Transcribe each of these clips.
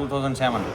2007।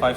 5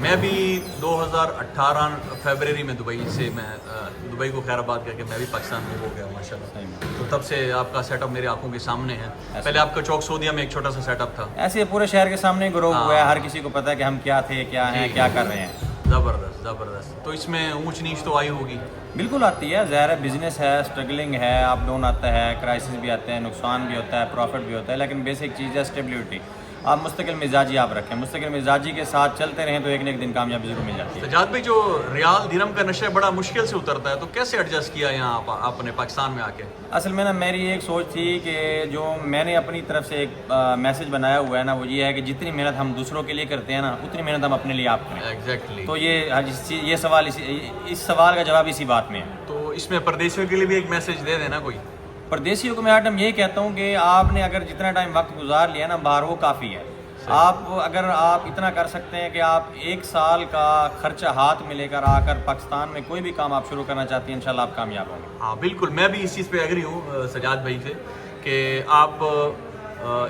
میں بھی 2018 فیبرری میں دبئی کو خیر آباد کر کے میں بھی پاکستان میں ہو گیا ماشاء اللہ. تو تب سے آپ کا سیٹ اپ میری آنکھوں کے سامنے ہے. پہلے آپ کا چوک سعودیہ میں ایک چھوٹا سا سیٹ اپ تھا. ایسے پورے شہر کے سامنے گرو ہوا ہے, ہر کسی کو پتہ ہے کہ ہم کیا تھے, کیا ہیں, کیا کر رہے ہیں. زبردست. تو اس میں اونچ نیچ تو آئی ہوگی. بالکل آتی ہے, ظاہر ہے بزنس ہے, اسٹرگلنگ ہے, اپ ڈاؤن آتا ہے, کرائسس بھی آتے ہیں, نقصان بھی ہوتا ہے, پروفٹ بھی ہوتا ہے, لیکن بیسک چیز ہے اسٹیبلٹی. آپ مستقل مزاجی آپ رکھیں, مستقل مزاجی کے ساتھ چلتے رہیں تو ایک نہ ایک دن کامیابی ضرور مل جاتی ہے. سجاد بھائی, جو ریال درہم کا نشہ بڑا مشکل سے اترتا ہے, تو کیسے ایڈجسٹ کیا یہاں آپ نے پاکستان میں آ کے؟ اصل میں نا میری ایک سوچ تھی کہ جو میں نے اپنی طرف سے ایک میسج بنایا ہوا ہے نا, وہ یہ ہے کہ جتنی محنت ہم دوسروں کے لیے کرتے ہیں نا, اتنی محنت ہم اپنے لیے آپ کریں. ایگزیکٹلی. تو یہ سوال اس سوال کا جواب اسی بات میں ہے. تو اس میں پردیسیوں کے لیے بھی ایک میسج دے دینا کوئی. پردیسیوں کو میں آٹم یہی کہتا ہوں کہ آپ نے اگر جتنا ٹائم وقت گزار لیا نا باہر, وہ کافی ہے. اگر آپ اتنا کر سکتے ہیں کہ آپ 1 سال کا خرچہ ہاتھ میں لے کر آ کر پاکستان میں کوئی بھی کام آپ شروع کرنا چاہتے ہیں, انشاءاللہ آپ کامیاب ہوں گے. ہاں بالکل, میں بھی اس چیز پہ ایگری ہوں سجاد بھائی سے کہ آپ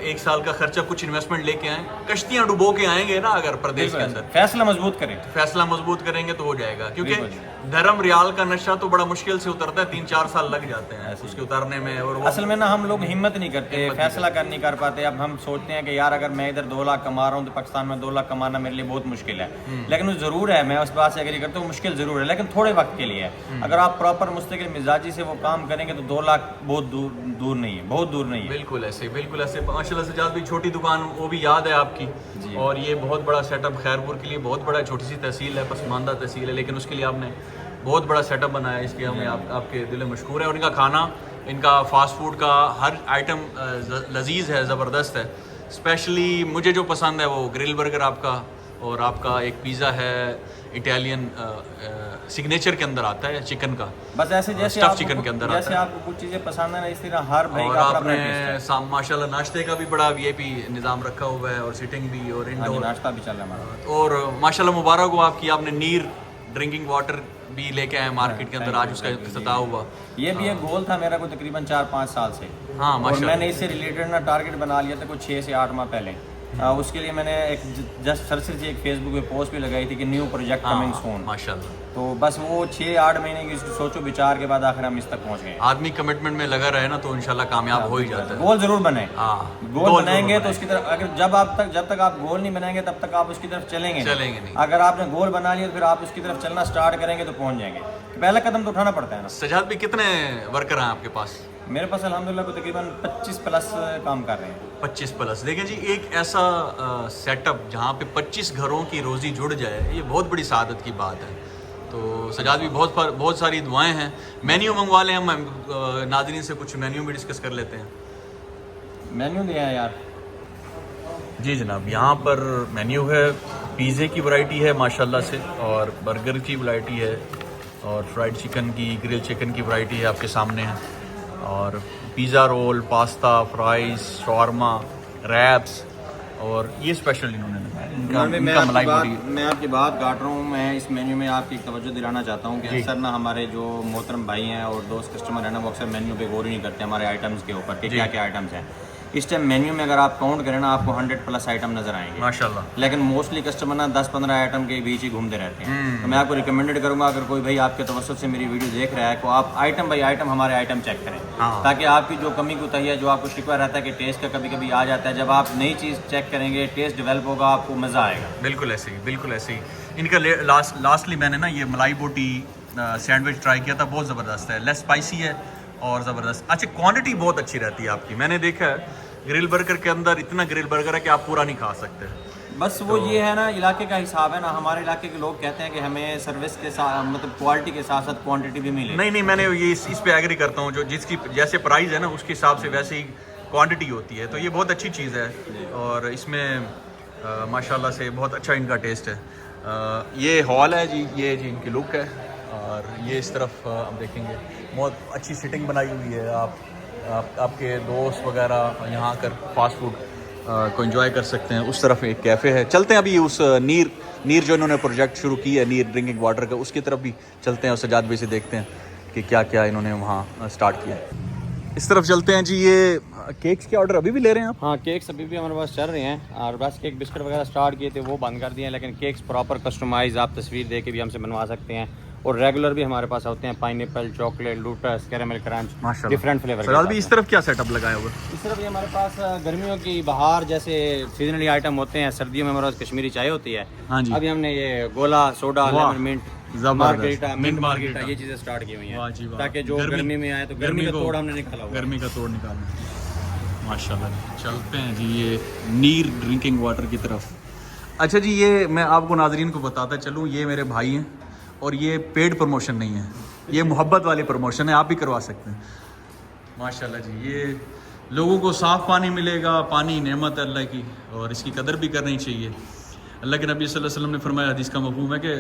1 سال کا خرچہ کچھ انویسٹمنٹ لے کے آئیں. کشتیاں ڈبو کے آئیں گے نا اگر پردیش کے اندر, فیصلہ مضبوط کریں, فیصلہ مضبوط کریں گے تو ہو جائے گا. کیونکہ دھرم ریال کا نشہ تو بڑا مشکل سے اترتا ہے, 3-4 سال لگ جاتے ہیں اس کے اتارنے میں. اور اصل میں نا ہم لوگ ہمت نہیں کرتے, فیصلہ نہیں کر پاتے. اب ہم سوچتے ہیں کہ یار اگر میں ادھر 2 لاکھ کما رہا ہوں تو پاکستان میں 2 لاکھ کمانا میرے لیے بہت مشکل ہے. لیکن وہ ضرور ہے, میں اس بات سے ایگری کرتا ہوں, مشکل ضرور ہے لیکن تھوڑے وقت کے لیے ہے. اگر آپ پراپر مستقل مزاجی سے وہ کام کریں گے تو 2 لاکھ بہت دور نہیں ہے, بہت دور نہیں ہے. بالکل ایسے ماشاء اللہ. سجاد بھی چھوٹی دکان وہ بھی یاد ہے آپ کی, اور یہ بہت بڑا سیٹ اپ خیرپور کے لیے بہت بڑا, چھوٹی سی تحصیل ہے, پسماندہ تحصیل ہے, لیکن اس کے لیے آپ نے بہت بڑا سیٹ اپ بنایا. اس کے ہمیں آپ کے دل مشکور ہے. اور ان کا کھانا, ان کا فاسٹ فوڈ کا ہر آئٹم لذیذ ہے, زبردست ہے. اسپیشلی مجھے جو پسند ہے وہ گرل برگر آپ کا, اور آپ کا ایک پیزا ہے اٹیلین سگنیچر کے اندر آتا ہے چکن کا, بس ایسے جیسے اسٹف چکن کے اندر جیسے آتا ہے. آپ کو کچھ چیزیں پسند ہیں نا, اس طرح ہر بھائی اور کا آپ اپنا نے ماشاء اللہ ناشتے کا بھی بڑا VIP نظام رکھا ہوا ہے, اور سیٹنگ بھی, اور انڈور ناشتہ بھی چل رہا ہے ہمارا. اور ماشاء اللہ مبارک ہو آپ کی, آپ نے نیر ڈرنکنگ واٹر بھی لے کے آئے مارکیٹ کے اندر, آج اس کا افتتاح ہوا. یہ بھی ایک گول تھا میرا کو تقریباً 4-5 سال سے. ہاں اور میں نے اس سے ریلیٹڈ نا ٹارگیٹ بنا لیا تھا کچھ 6 سے 8 ماہ پہلے. اس کے لیے میں نے ایک جسٹ سرسری ایک فیس بک پہ پوسٹ بھی لگائی تھی کہ نیو پروجیکٹ کمنگ سون. ماشاءاللہ. تو بس وہ 6-8 مہینے کی سوچو بچار کے بعد آخر ہم اس تک پہنچ گئے. آدمی کمٹمنٹ میں لگا رہے نا تو انشاءاللہ کامیاب ہو ہی جاتا ہے. گول ضرور بنائیں, گول بنائیں گے تو اس کی طرف, اگر جب تک آپ گول نہیں بنائیں گے تب تک آپ اس کی طرف چلیں گے نہیں. اگر آپ نے گول بنا لیا تو پھر آپ اس کی طرف چلنا سٹارٹ کریں گے تو پہنچ جائیں گے. پہلا قدم تو اٹھانا پڑتا ہے نا. سجاد بھی کتنے ورکر ہیں آپ کے پاس؟ میرے پاس الحمدللہ کو تقریباً 25+ کام کر رہے ہیں. 25+. دیکھیں جی, ایک ایسا سیٹ اپ جہاں پہ 25 گھروں کی روزی جڑ جائے, یہ بہت بڑی سعادت کی بات ہے. تو سجاد بھی بہت ساری دعائیں ہیں. مینیو منگوا لیں, ہم ناظرین سے کچھ مینیو بھی ڈسکس کر لیتے ہیں. مینیو دیا ہے یار. جی جناب, یہاں پر مینیو ہے, پیزے کی ورائٹی ہے ماشاءاللہ سے, اور برگر کی ورائٹی ہے, اور فرائیڈ چکن کی, گرل چکن کی ورائٹی ہے آپ کے سامنے ہے, اور پیزا رول, پاستا, فرائز, شاورما, ریپس, اور یہ اسپیشل انہوں نے میں آپ کی بات کاٹ رہا ہوں. میں اس مینیو میں آپ کی توجہ دلانا چاہتا ہوں کہ اکثر نا ہمارے جو محترم بھائی ہیں اور دوست کسٹمر ہیں نا, وہ اکثر مینیو پہ غور ہی نہیں کرتے ہمارے آئٹمس کے اوپر کہ کیا کیا آئٹمس ہیں. اس ٹائم مینیو میں اگر آپ کاؤنٹ کریں نا, آپ کو 100+ آئٹم نظر آئیں گے ماشاءاللہ. لیکن موسٹلی کسٹمر نا 10-15 آئٹم کے بیچ ہی گھومتے رہتے ہیں. تو میں آپ کو ریکمینڈڈ کروں گا, اگر کوئی بھائی آپ کے توسط سے میری ویڈیو دیکھ رہا ہے تو آپ آئٹم بائی آئٹم ہمارے آئٹم چیک کریں, تاکہ آپ کی جو کمی کوتاہی ہے, جو آپ کو شکوہ رہتا ہے کہ ٹیسٹ کا کبھی کبھی آ جاتا ہے, جب آپ نئی چیز چیک کریں گے, ٹیسٹ ڈیولپ ہوگا, آپ کو مزہ آئے گا. بالکل ایسے ہی, بالکل ایسے ہی. ان کا لاسٹلی میں نے نا یہ ملائی بوٹی سینڈوچ ٹرائی کیا تھا, بہت زبردست ہے, لیس اسپائسی ہے اور زبردست. اچھا, کوانٹٹی بہت اچھی رہتی ہے آپ کی. میں نے دیکھا ہے گرل برگر کے اندر اتنا گرل برگر ہے کہ آپ پورا نہیں کھا سکتے. بس وہ یہ ہے نا, علاقے کا حساب ہے نا. ہمارے علاقے کے لوگ کہتے ہیں کہ ہمیں سروس کے ساتھ, مطلب کوالٹی کے ساتھ ساتھ کوانٹٹی بھی ملے. نہیں, میں نے یہ اس پہ ایگری کرتا ہوں, جو جس کی جیسے پرائز ہے نا اس کے حساب سے ویسے ہی کوانٹٹی ہوتی ہے. تو یہ بہت اچھی چیز ہے, اور اس میں ماشاءاللہ سے بہت اچھا ان کا ٹیسٹ ہے. یہ ہال ہے جی, یہ جی ان کی لک ہے, اور یہ اس طرف آپ دیکھیں گے بہت اچھی سیٹنگ بنائی ہوئی ہے. آپ کے دوست وغیرہ یہاں آ کر فاسٹ فوڈ کو انجوائے کر سکتے ہیں. اس طرف ایک کیفے ہے, چلتے ہیں ابھی اس نیر جو انہوں نے پروجیکٹ شروع کی ہے, نیر ڈرنکنگ واٹر کا, اس کی طرف بھی چلتے ہیں, اور سجاد بھائی سے دیکھتے ہیں کہ کیا کیا انہوں نے وہاں سٹارٹ کیا ہے. اس طرف چلتے ہیں جی. یہ کیکس کے آرڈر ابھی بھی لے رہے ہیں آپ؟ ہاں کیکس ابھی بھی ہمارے پاس چل رہے ہیں, اور بس کیک بسکٹ وغیرہ اسٹارٹ کیے تھے وہ بند کر دیے ہیں, لیکن کیکس پراپر کسٹمائز آپ تصویر دے کے بھی ہم سے بنوا سکتے ہیں, اور ریگولر بھی ہمارے پاس ہوتے ہیں, pineapple, chocolate, Lotus, caramel crunch, different flavour. Sir بھی اس طرف کیا سیٹ اپ لگایا ہوا ہے؟ اس طرف بھی ہمارے پاس گرمیوں کی بہار جیسے سیزنلی آئٹم ہوتے ہیں, سردیوں میں ہمارے پاس کشمیری چائے ہوتی ہے. ہاں جی, ابھی ہم نے یہ گولا, soda, lemon minute, margarita, minute margarita, یہ چیزیں اسٹارٹ کی ہوئی ہیں تاکہ جو گرمی میں آئے تو گرمی کا توڑ ہم نے نکالا ہوا. گرمی کا توڑ نکالنا ہے. ماشاءاللہ جی, چلتے ہیں جی یہ نیر ڈرنکنگ واٹر کی طرف. اچھا جی, یہ میں آپ کو ناظرین کو بتاتا چلوں, یہ میرے بھائی ہیں اور یہ پیڈ پروموشن نہیں ہے, یہ محبت والی پروموشن ہے, آپ بھی کروا سکتے ہیں. ماشاءاللہ جی, یہ لوگوں کو صاف پانی ملے گا, پانی نعمت ہے اللہ کی اور اس کی قدر بھی کرنی چاہیے. اللہ کے نبی صلی اللہ علیہ وسلم نے فرمایا, حدیث کا مفہوم ہے کہ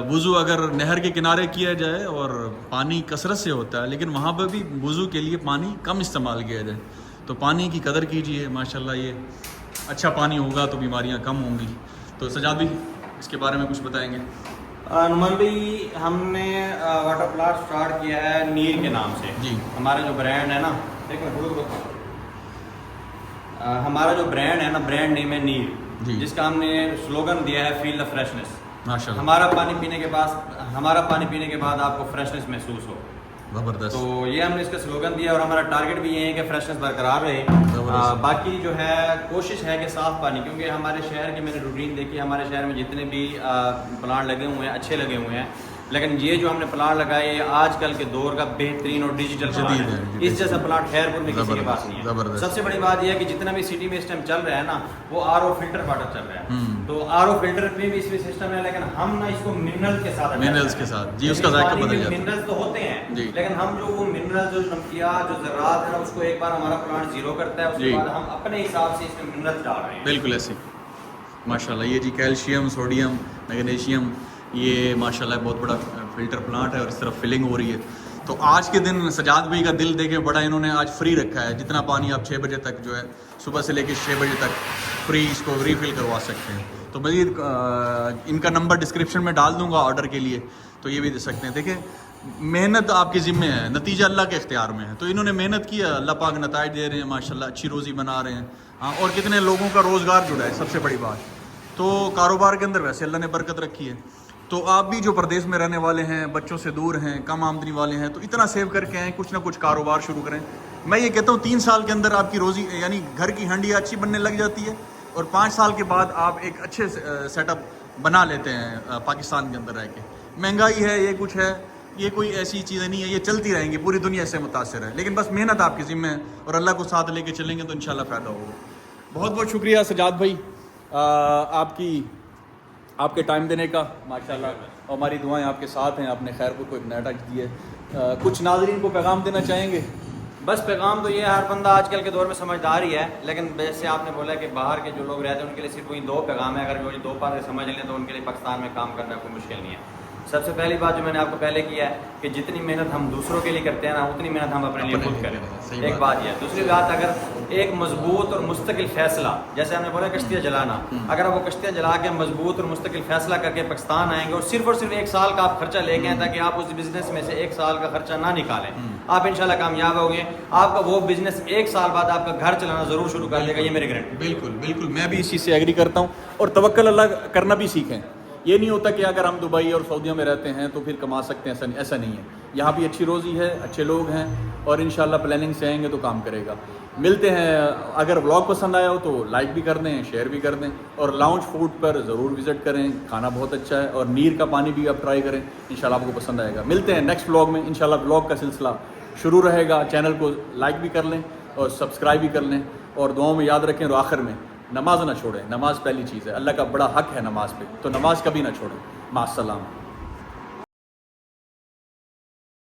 وضو اگر نہر کے کنارے کیا جائے اور پانی کثرت سے ہوتا ہے, لیکن وہاں پہ بھی وضو کے لیے پانی کم استعمال کیا جائے, تو پانی کی قدر کیجیے. ماشاءاللہ یہ اچھا پانی ہوگا تو بیماریاں کم ہوں گی. تو سجاد بھی اس کے بارے میں کچھ بتائیں گے؟ نعمان بھائی, ہم نے واٹر پلاٹ اسٹارٹ کیا ہے نیر کے نام سے. جی, ہمارا جو برانڈ ہے نا, ہمارا جو برانڈ ہے نا, برانڈ نیم ہے نیر, جس کا ہم نے سلوگن دیا ہے فیل دا فریشنس. ماشاءاللہ, ہمارا پانی پینے کے بعد آپ کو فریشنس محسوس ہو. زبردست. تو یہ ہم نے اس کا سلوگن دیا, اور ہمارا ٹارگٹ بھی یہ ہے کہ فریشنس برقرار رہے. باقی جو ہے کوشش ہے کہ صاف پانی, کیونکہ ہمارے شہر کی میں نے روٹین دیکھی, ہمارے شہر میں جتنے بھی پلانٹ لگے ہوئے ہیں اچھے لگے ہوئے ہیں, لیکن یہ جو ہم نے پلانٹ لگائے یہ آج کل کے دور کا بہترین اور ڈیجیٹل پلانٹ ہے. اس جیسا پلانٹ خیرپور میں کسی کے پاس نہیں ہے. سب سے بڑی بات یہ ہے کہ جتنا بھی سٹی میں اس ٹائم چل رہا ہے نا, وہ آر او فلٹر واٹر چل رہا ہے. تو آر او فلٹر میں بھی اس میں سسٹم ہے, لیکن ہم نا اس کو منرل کے ساتھ جی, اس کا ذائقہ بدل جاتا ہے. منرل تو ہوتے ہیں, لیکن ہم جو وہ منرل جو نمکیات جو ذرات ہے نا, اس کو ایک بار ہمارا پلانٹ زیرو کرتا ہے, اس کے بعد ہم اپنے حساب سے اس میں منرل ڈال رہے ہیں. بالکل ایسے. ماشاءاللہ, یہ جی کیلشیم, سوڈیم, میگنیشیم, یہ ماشاءاللہ بہت بڑا فلٹر پلانٹ ہے اور اس طرف فلنگ ہو رہی ہے. تو آج کے دن سجاد بھائی کا دل دیکھیں بڑا, انہوں نے آج فری رکھا ہے. جتنا پانی آپ 6 بجے تک جو ہے صبح سے لے کے 6 بجے تک فری اس کو ریفل کروا سکتے ہیں. تو مزید ان کا نمبر ڈسکرپشن میں ڈال دوں گا آرڈر کے لیے, تو یہ بھی دے سکتے ہیں. دیکھیں محنت آپ کے ذمے ہے, نتیجہ اللہ کے اختیار میں ہے. تو انہوں نے محنت کی ہے, اللہ پاک نتائج دے رہے ہیں ماشاءاللہ, اچھی روزی بنا رہے ہیں. ہاں, اور کتنے لوگوں کا روزگار جڑا ہے, سب سے بڑی بات. تو کاروبار کے اندر ویسے اللہ نے برکت رکھی ہے. تو آپ بھی جو پردیس میں رہنے والے ہیں, بچوں سے دور ہیں, کم آمدنی والے ہیں, تو اتنا سیو کر کے آئیں, کچھ نہ کچھ کاروبار شروع کریں. میں یہ کہتا ہوں 3 سال کے اندر آپ کی روزی یعنی گھر کی ہنڈیا اچھی بننے لگ جاتی ہے, اور 5 سال کے بعد آپ ایک اچھے سیٹ اپ بنا لیتے ہیں پاکستان کے اندر رہ کے. مہنگائی ہے, یہ کچھ ہے, یہ کوئی ایسی چیزیں نہیں ہے, یہ چلتی رہیں گی, پوری دنیا سے متاثر ہے, لیکن بس محنت آپ کے ذمہ ہے, اور اللہ کو ساتھ لے کے چلیں گے تو انشاءاللہ فائدہ ہوگا. بہت بہت شکریہ سجاد بھائی آپ کے ٹائم دینے کا. ماشاءاللہ ہماری دعائیں آپ کے ساتھ ہیں. آپ نے خیرپور کو ایک نیا ٹچ دیا ہے. کچھ ناظرین کو پیغام دینا چاہیں گے؟ بس پیغام تو یہ ہے, ہر بندہ آج کل کے دور میں سمجھدار ہی ہے, لیکن جیسے آپ نے بولا کہ باہر کے جو لوگ رہتے ہیں ان کے لیے صرف وہی 2 پیغام ہے. اگر وہ 2 باتیں سمجھ لیں تو ان کے لیے پاکستان میں کام کرنا کوئی مشکل نہیں ہے. سب سے پہلی بات جو میں نے آپ کو پہلے کیا ہے کہ جتنی محنت ہم دوسروں کے لیے کرتے ہیں نا, اتنی محنت ہم اپنے لیے خود کریں. ایک بات یہ ہے. دوسری بات, اگر ایک مضبوط اور مستقل فیصلہ, جیسے ہم نے بولا کشتیاں جلانا, اگر آپ وہ کشتیاں جلا کے مضبوط اور مستقل فیصلہ کر کے پاکستان آئیں گے اور صرف 1 سال کا آپ خرچہ لے کے آئیں, تاکہ آپ اس بزنس میں سے 1 سال کا خرچہ نہ نکالیں, آپ انشاءاللہ کامیاب ہوں گے. آپ کا وہ بزنس 1 سال بعد آپ کا گھر چلانا ضرور شروع کر دے گا, یہ میری گارنٹی. بالکل بالکل, میں بھی اس چیز سے ایگری کرتا ہوں. اور توکل اللہ کرنا بھی سیکھیں. یہ نہیں ہوتا کہ اگر ہم دبئی اور سعودیہ میں رہتے ہیں تو پھر کما سکتے ہیں, ایسا نہیں ہے. یہاں بھی اچھی روزی ہے, اچھے لوگ ہیں, اور انشاءاللہ پلاننگ سے آئیں گے تو کام کرے گا. ملتے ہیں. اگر ولاگ پسند آیا ہو تو لائک بھی کر دیں, شیئر بھی کر دیں, اور لاؤنج فوڈ پر ضرور وزٹ کریں, کھانا بہت اچھا ہے, اور نیر کا پانی بھی آپ ٹرائی کریں, انشاءاللہ آپ کو پسند آئے گا. ملتے ہیں نیکسٹ ولاگ میں انشاءاللہ. ولاگ کا سلسلہ شروع رہے گا. چینل کو لائک بھی کر لیں اور سبسکرائب بھی کر لیں, اور دعاؤں میں یاد رکھیں. اور آخر میں نماز نہ چھوڑیں, نماز پہلی چیز ہے, اللہ کا بڑا حق ہے نماز پہ, تو نماز کبھی نہ چھوڑیں. مع السلامہ.